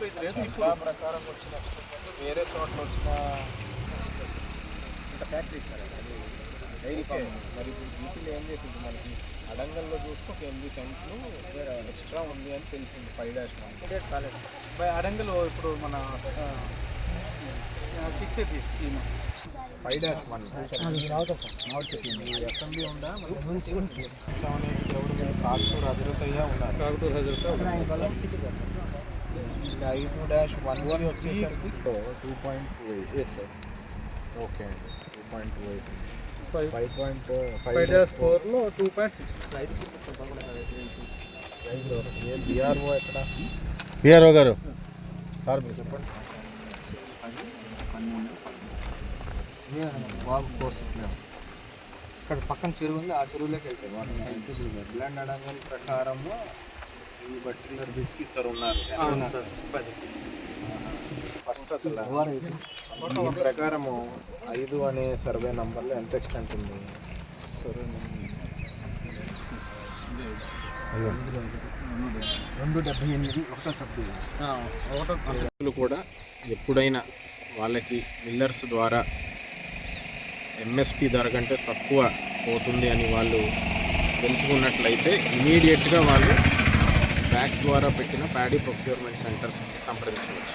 చట్టా ప్రకారం వచ్చిన వేరే చోట్ల వచ్చిన ఫ్యాక్టరీ సార్ అది డైరీ ఫామ్. మరి ఇప్పుడు జీపీలో ఏం చేసింది, మనకి అడంగల్లో చూస్తే ఒక 8 సెంట్లు ఎక్స్ట్రా ఉంది అని తెలిసింది. 5-1 కాలేదు బై అడంగల్ ఇప్పుడు మన 6 ఎస్ఎంబీ ఉందా కాకుటూరు హజరతయ్య ఉన్నారు. 5-1 వచ్చేసరికి 2.8 సార్. ఓకే అండి, 2.28. 5-4లో 2.6. బిఆర్ఓ ఎక్కడ? బిఆర్ఓ గారు సార్ చెప్పండి. బాబు కోర్సు ఇక్కడ పక్కన చెరువు ఉంది, ఆ చెరువులోకి వెళ్తాయి ల్యాండ్ అడంగల్ ప్రకారము ఈ పర్టికులర్ బిట్కి ఇద్దరు ఉన్నారు. ఫస్ట్ అసలు ఈ ప్రకారము 5 అనే సర్వే నంబర్లో ఎంత ఎక్స్టెంట్ ఉంది? 278 కూడా ఎప్పుడైనా వాళ్ళకి మిల్లర్స్ ద్వారా ఎంఎస్పి ధర కంటే తక్కువ పోతుంది అని వాళ్ళు తెలుసుకున్నట్లయితే ఇమీడియట్గా వాళ్ళు బ్యాక్స్ ద్వారా పెట్టిన ప్యాడీ ప్రొక్యూర్మెంట్ సెంటర్స్కి సంప్రదించవచ్చు.